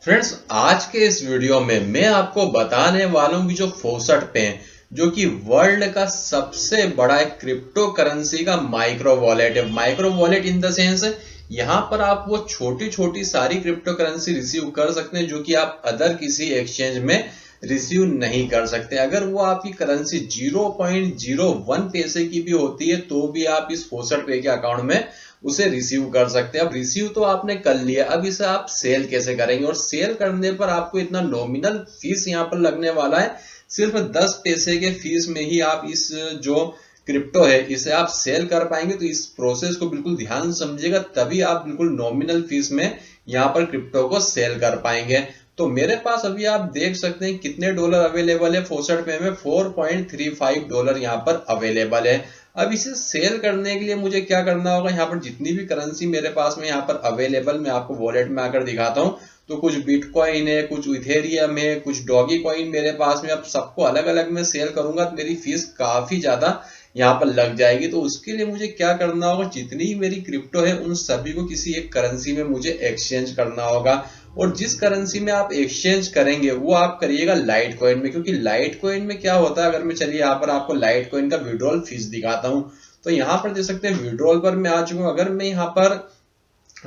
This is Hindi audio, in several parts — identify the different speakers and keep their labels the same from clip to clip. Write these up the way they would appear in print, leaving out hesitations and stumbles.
Speaker 1: फ्रेंड्स, आज के इस वीडियो में मैं आपको बताने वाला हूँ कि जो फोसट पे है, जो कि वर्ल्ड का सबसे बड़ा एक क्रिप्टो करेंसी का माइक्रो वॉलेट है। Micro wallet in the sense यहाँ पर आप वो छोटी छोटी सारी क्रिप्टो करेंसी रिसीव कर सकते हैं जो कि आप अदर किसी एक्सचेंज में रिसीव नहीं कर सकते। अगर वो आपकी करेंसी 0.01 पैसे की भी होती है तो भी आप इस फोसट पे के अकाउंट में उसे रिसीव कर सकते हैं। अब रिसीव तो आपने कर लिया, अब इसे आप सेल कैसे करेंगे? और सेल करने पर आपको इतना नॉमिनल फीस यहाँ पर लगने वाला है, सिर्फ 10 पैसे के फीस में ही आप इस जो क्रिप्टो है इसे आप सेल कर पाएंगे। तो इस प्रोसेस को बिल्कुल ध्यान से समझिएगा, तभी आप बिल्कुल नॉमिनल फीस में यहाँ पर क्रिप्टो को सेल कर पाएंगे। तो मेरे पास अभी आप देख सकते हैं कितने डॉलर अवेलेबल है। फोसट पे में $4.35 यहाँ पर अवेलेबल है। अब इसे सेल करने के लिए मुझे क्या करना होगा? यहाँ पर जितनी भी करेंसी मेरे पास में यहाँ पर अवेलेबल, मैं आपको वॉलेट में आकर दिखाता हूँ। तो कुछ बिटकॉइन है, कुछ इथेरियम है, कुछ डॉगी कॉइन मेरे पास में। अब सबको अलग अलग में सेल करूंगा तो मेरी फीस काफी ज्यादा यहाँ पर लग जाएगी। तो उसके लिए मुझे क्या करना होगा? जितनी ही मेरी क्रिप्टो है उन सभी को किसी एक करेंसी में मुझे एक्सचेंज करना होगा। और जिस करेंसी में आप एक्सचेंज करेंगे वो आप करिएगा लाइट कॉइन में, क्योंकि लाइट कॉइन में क्या होता है, अगर मैं चलिए यहाँ पर आपको लाइट कॉइन का विड्रॉल फीस दिखाता हूँ। तो यहाँ पर देख सकते हैं विड्रॉल पर मैं आ चुका हूँ। अगर मैं यहाँ पर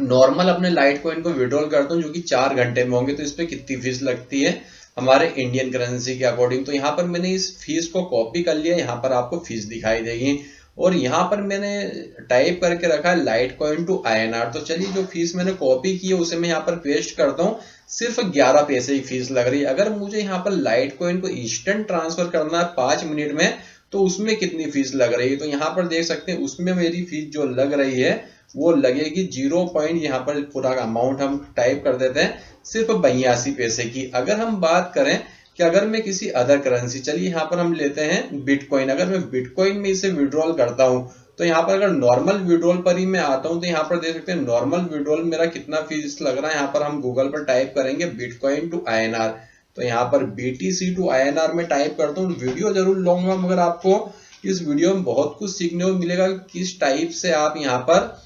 Speaker 1: नॉर्मल अपने लाइट कॉइन को विड्रॉल करता हूँ जो कि 4 घंटे में होंगे, तो इस पे कितनी फीस लगती है हमारे इंडियन करेंसी के अकॉर्डिंग? तो यहाँ पर मैंने इस फीस को कॉपी कर लिया, यहाँ पर आपको फीस दिखाई देगी। और यहाँ पर मैंने टाइप करके रखा है लाइट कॉइन टू INR। तो चलिए जो फीस मैंने कॉपी की है उसे मैं यहाँ पर पेस्ट करता हूँ। सिर्फ 11 पैसे की फीस लग रही है। अगर मुझे यहाँ पर लाइट कॉइन को इंस्टेंट ट्रांसफर करना है 5 मिनट में, तो उसमें कितनी फीस लग रही है? तो यहाँ पर देख सकते हैं उसमें मेरी फीस जो लग रही है वो लगेगी 0 पॉइंट, यहाँ पर पूरा अमाउंट हम टाइप कर देते हैं, सिर्फ 82 पैसे की। अगर हम बात करें कि अगर मैं किसी अदर करेंसी, चलिए यहाँ पर हम लेते हैं बिटकॉइन, अगर मैं बिटकॉइन में इसे विड्रॉल करता हूँ तो यहाँ पर अगर नॉर्मल विड्रॉल पर ही मैं आता हूँ तो यहाँ पर देख सकते हैं नॉर्मल विड्रॉल मेरा कितना फीस लग रहा है। यहाँ पर हम गूगल पर टाइप करेंगे बिटकॉइन टू INR, तो यहाँ पर BTC टू INR में टाइप करता हूँ। वीडियो जरूर लूंगा मगर आपको इस वीडियो में बहुत कुछ सीखने को मिलेगा, किस टाइप से आप यहाँ पर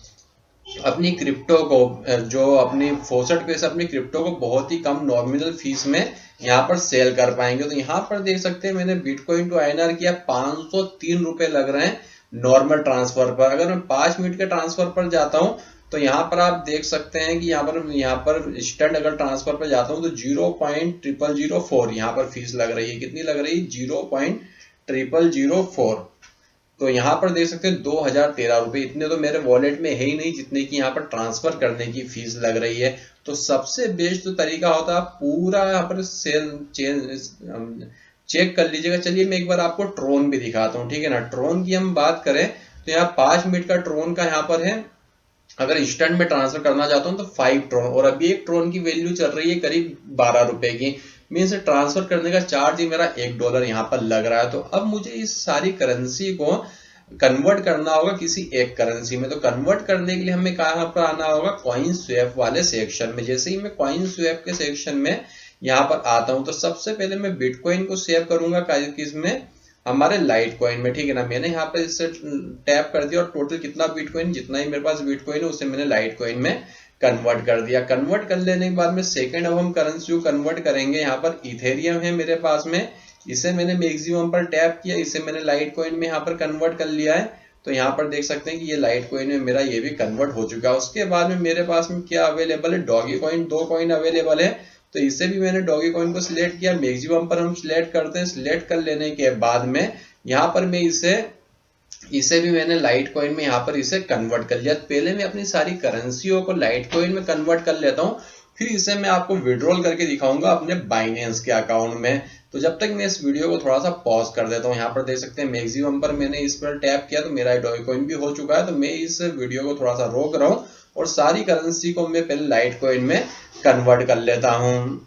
Speaker 1: अपनी क्रिप्टो को, जो अपनी फोसट पे से अपनी क्रिप्टो को बहुत ही कम नॉमिनल फीस में यहाँ पर सेल कर पाएंगे। तो यहाँ पर देख सकते हैं मैंने बिटकॉइन टू INR किया, 503 रुपए लग रहे हैं नॉर्मल ट्रांसफर पर। अगर मैं 5 मिनट के ट्रांसफर पर जाता हूँ तो यहाँ पर आप देख सकते हैं कि यहाँ पर इंस्टेंट अगर ट्रांसफर पर जाता हूँ तो 0.0004 यहाँ पर फीस लग रही है। कितनी लग रही है? 0.0004। तो यहाँ पर देख सकते हैं 2013 रुपए। इतने तो मेरे वॉलेट में है ही नहीं जितने की यहाँ पर ट्रांसफर करने की फीस लग रही है। तो सबसे बेस्ट जो तरीका होता है, आप पूरा यहाँ पर सेल चेक कर लीजिएगा। चलिए मैं एक बार आपको ट्रोन भी दिखाता हूँ, ठीक है ना। ट्रोन की हम बात करें तो यहाँ 5 मिनट का ट्रोन का यहाँ पर है। अगर इंस्टेंट में ट्रांसफर करना चाहता हूँ तो 5 ट्रोन, और अभी एक ट्रोन की वैल्यू चल रही है करीब 12 रुपए की। मीन्स ट्रांसफर करने का चार्ज ही मेरा $1 यहाँ पर लग रहा है। तो अब मुझे इस सारी करेंसी को कन्वर्ट करना होगा किसी एक करेंसी में। तो कन्वर्ट करने के लिए हमें कहाँ पर आना होगा? कॉइन स्वैप वाले सेक्शन में। जैसे ही मैं कॉइन स्वैप के सेक्शन में यहाँ पर आता हूँ तो सबसे पहले मैं बिटकॉइन को सेव करूंगा किसमें? हमारे लाइट कॉइन में, ठीक है ना। मैंने यहाँ पर इससे टैप कर दिया और टोटल कितना बिटकॉइन, जितना ही मेरे पास बिटकॉइन है उसे मैंने लाइट कॉइन में कन्वर्ट कर दिया। कन्वर्ट कर लेने के बाद में सेकंड अब हम करेंसी को कन्वर्ट करेंगे। यहाँ पर इथेरियम है मेरे पास में, इसे मैंने मैक्सिमम पर टैप किया, इसे मैंने लाइट कॉइन में यहाँ पर कन्वर्ट कर लिया है। तो यहाँ पर देख सकते हैं कि ये लाइट कॉइन में मेरा ये भी कन्वर्ट हो चुका है। उसके बाद में मेरे पास में क्या अवेलेबल है? डॉगी कॉइन, 2 कॉइन अवेलेबल है। तो इसे भी मैंने डॉगी कॉइन को सिलेक्ट किया, मैक्सिमम पर हम सिलेक्ट करते हैं। सिलेक्ट कर लेने के बाद में यहाँ पर मैं इसे भी मैंने लाइट कॉइन में यहाँ पर इसे कन्वर्ट कर लिया। पहले मैं अपनी सारी करेंसियों को लाइट कॉइन में कन्वर्ट कर लेता हूँ, फिर इसे मैं आपको विड्रॉल करके दिखाऊंगा अपने बाइनेंस के अकाउंट में। तो जब तक मैं इस वीडियो को थोड़ा सा पॉज कर देता हूँ। यहाँ पर देख सकते हैं मैक्सिमम पर मैंने इस पर टैप किया तो मेरा डॉगी कॉइन भी हो चुका है। तो मैं इस वीडियो को थोड़ा सा रोक रहा हूँ और सारी करेंसी को मैं पहले लाइट कॉइन में कन्वर्ट कर लेता हूँ।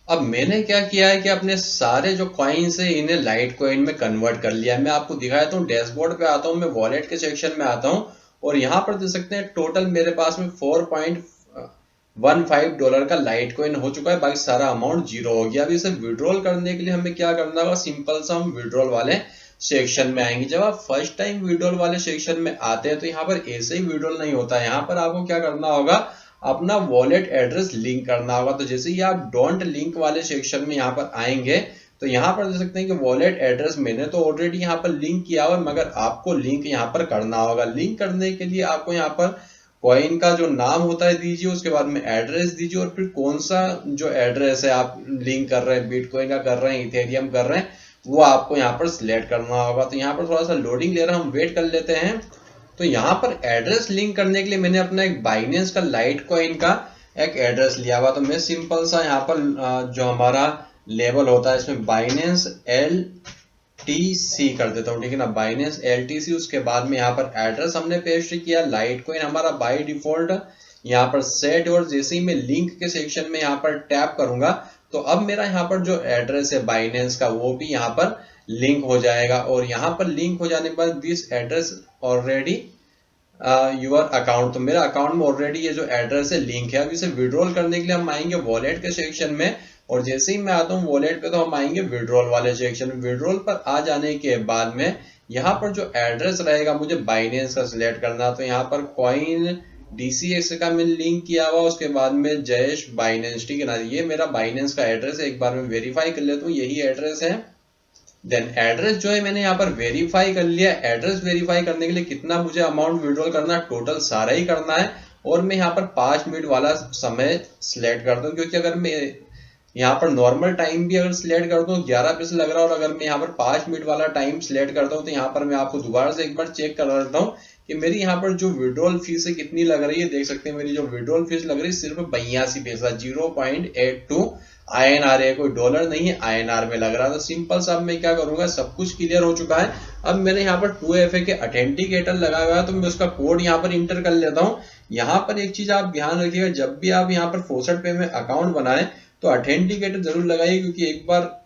Speaker 1: अब मैंने क्या किया है कि अपने सारे जो कॉइन्स है इन्हें लाइट कॉइन में कन्वर्ट कर लिया है। मैं आपको दिखाता हूँ, डैशबोर्ड पे आता हूँ, मैं वॉलेट के सेक्शन में आता हूँ और यहाँ पर देख सकते हैं टोटल मेरे पास में $4.15 का लाइट कॉइन हो चुका है। बाकी सारा अमाउंट जीरो हो गया। अब इसे विड्रॉल करने के लिए हमें क्या करना होगा? सिंपल सा हम विड्रॉल वाले सेक्शन में आएंगे। जब आप फर्स्ट टाइम विड्रॉल वाले सेक्शन में आते हैं तो यहाँ पर ऐसे ही विड्रॉल नहीं होता है। यहाँ पर आपको क्या करना होगा? अपना वॉलेट एड्रेस लिंक करना होगा। तो जैसे ही आप डोंट लिंक वाले सेक्शन में यहाँ पर आएंगे तो यहाँ पर देख सकते हैं कि वॉलेट एड्रेस मैंने तो ऑलरेडी यहाँ पर लिंक किया हुआ, मगर आपको लिंक यहाँ पर करना होगा। लिंक करने के लिए आपको यहाँ पर कॉइन का जो नाम होता है दीजिए, उसके बाद में एड्रेस दीजिए, और फिर कौन सा जो एड्रेस है आप लिंक कर रहे हैं, बिटकॉइन का कर रहे हैं, इथेरियम कर रहे हैं, वो आपको यहाँ पर सिलेक्ट करना होगा। तो यहाँ पर थोड़ा सा लोडिंग ले रहा है, हम वेट कर लेते हैं। तो यहाँ पर एड्रेस लिंक करने के लिए मैंने अपना एक बाइनेंस का लाइट कॉइन का एक एड्रेस लिया हुआ। तो मैं सिंपल सा यहाँ पर जो हमारा लेबल होता है इसमें बाइनेंस LTC कर देता हूँ, ठीक है ना, बाइनेंस LTC। उसके बाद में यहाँ पर एड्रेस हमने पेस्ट किया, लाइट कॉइन हमारा बाय डिफॉल्ट यहाँ पर सेट। और जैसे ही मैं लिंक के सेक्शन में यहाँ पर टैप करूंगा तो अब मेरा यहाँ पर जो एड्रेस है बाइनेंस का वो भी यहाँ पर लिंक हो जाएगा। और यहाँ पर लिंक हो जाने पर this address already your account, तो मेरा अकाउंट में ऑलरेडी ये जो एड्रेस है लिंक है। अब इसे विड्रॉल करने के लिए हम आएंगे वॉलेट के सेक्शन में, और जैसे ही मैं आता हूँ वॉलेट पे तो हम आएंगे विड्रॉल वाले सेक्शन में। विड्रॉल पर आ जाने के बाद में यहाँ पर जो एड्रेस रहेगा मुझे बाइनेंस का सिलेक्ट करना। तो यहाँ पर कॉइन DCX का मैंने लिंक किया हुआ, उसके बाद में जयेश बाइनेंस, ठीक है ना, ये मेरा बाइनेंस का एड्रेस है। एक बार मैं वेरीफाई कर लेता हूँ, यही एड्रेस है। देन एड्रेस जो है मैंने यहाँ पर वेरीफाई कर लिया। एड्रेस वेरीफाई करने के लिए कितना मुझे अमाउंट विड्रॉल करना, टोटल सारा ही करना है। और मैं यहाँ पर 5 मिनट वाला समय सिलेक्ट करता हूँ, क्योंकि अगर मैं यहाँ पर नॉर्मल टाइम भी अगर सिलेक्ट करता हूँ 11 पैसे लग रहा है, और अगर मैं यहाँ पर 5 मिनट वाला टाइम सिलेक्ट करता हूँ तो यहाँ पर मैं आपको दोबारा से एक बार चेक कर लेता हूँ कि मेरी यहाँ पर जो विड्रॉल फीस है कितनी लग रही है। देख सकते हैं मेरी जो विड्रॉल फीस लग रही है सिर्फ 82 पैसा, 0.82 INR है, कोई डॉलर नहीं है, INR में लग रहा है। तो सिंपल सा अब मैं क्या करूंगा, सब कुछ क्लियर हो चुका है। अब मैंने यहाँ पर 2FA के ऑथेंटिकेटर लगाया हुआ है, तो मैं उसका कोड यहाँ पर इंटर कर लेता हूँ। यहाँ पर एक चीज आप ध्यान रखिएगा, जब भी आप यहाँ पर फॉसेट पे में अकाउंट बनाए तो ऑथेंटिकेटर जरूर लगाइए, क्योंकि एक बार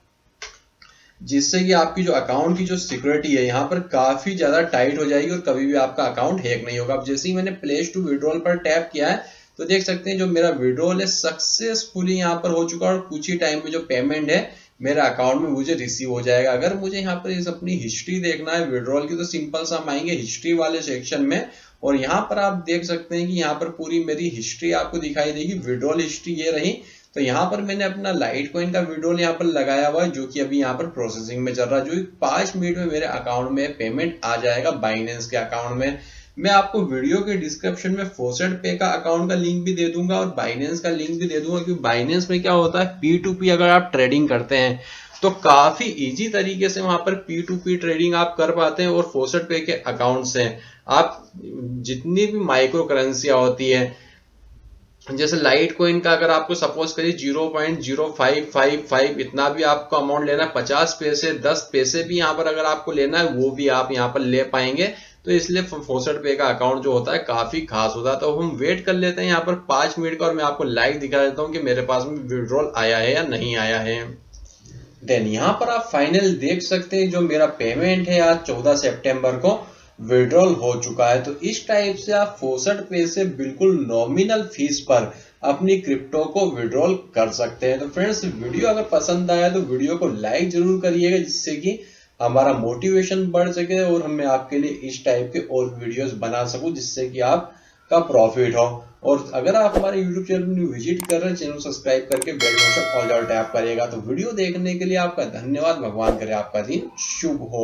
Speaker 1: जिससे कि आपकी जो अकाउंट की जो सिक्योरिटी है यहाँ पर काफी ज्यादा टाइट हो जाएगी और कभी भी आपका अकाउंट हैक नहीं होगा। अब जैसे ही मैंने प्लेस टू विड्रॉल पर टैप किया है तो देख सकते हैं जो मेरा विड्रॉल है सक्सेसफुली यहाँ पर हो चुका है, और कुछ ही टाइम में जो पेमेंट है मेरा अकाउंट में मुझे रिसीव हो जाएगा। अगर मुझे यहाँ पर इस अपनी हिस्ट्री देखना है विड्रॉल की, तो सिंपल सा हम आएंगे हिस्ट्री वाले सेक्शन में, और यहाँ पर आप देख सकते हैं कि यहाँ पर पूरी मेरी हिस्ट्री आपको दिखाई देगी। विड्रॉल हिस्ट्री ये रही। तो यहाँ पर मैंने अपना लाइट कॉइन का विड्रॉल यहाँ पर लगाया हुआ है, जो कि अभी यहाँ पर प्रोसेसिंग में चल रहा है, जो 5 मिनट में मेरे अकाउंट में पेमेंट आ जाएगा बाइनेंस के अकाउंट में। मैं आपको वीडियो के डिस्क्रिप्शन में फॉसेट पे का अकाउंट का लिंक भी दे दूंगा और बाइनेंस का लिंक भी दे दूंगा, क्योंकि बाइनेंस में क्या होता है P2P अगर आप ट्रेडिंग करते हैं तो काफी इजी तरीके से वहां पर P2P ट्रेडिंग आप कर पाते हैं। और फॉसेट पे के अकाउंट से आप जितनी भी माइक्रो करेंसियां होती है, जैसे लाइट कॉइन का अगर आपको सपोज करिए 0.0555 इतना भी आपको अमाउंट लेना है, 50 पैसे 10 पैसे भी यहाँ पर अगर आपको लेना है वो भी आप यहाँ पर ले पाएंगे। तो इसलिए फॉसेट पे का अकाउंट जो होता है काफी खास होता है। तो हम वेट कर लेते हैं यहाँ पर 5 मिनट का, और मैं आपको लाइव दिखा देता हूँ कि मेरे पास में विड्रॉल आया है या नहीं आया है। देन यहाँ पर आप फाइनल देख सकते हैं जो मेरा पेमेंट है आज 14 सितंबर को विड्रॉल हो चुका है। तो इस टाइप से आप फॉसेट पे से बिल्कुल नॉमिनल फीस पर अपनी क्रिप्टो को विड्रॉल कर सकते हैं। तो फ्रेंड्स वीडियो अगर पसंद आया तो वीडियो को लाइक जरूर करिएगा, जिससे कि हमारा मोटिवेशन बढ़ सके और मैं आपके लिए इस टाइप के और वीडियोस बना सकूं, जिससे कि आपका प्रॉफिट हो। और अगर आप हमारे YouTube चैनल में विजिट कर रहे हैं, चैनल सब्सक्राइब करके बेल नोटिफिकेशन ऑल टैप करिएगा। तो वीडियो देखने के लिए आपका धन्यवाद। भगवान करे आपका दिन शुभ हो।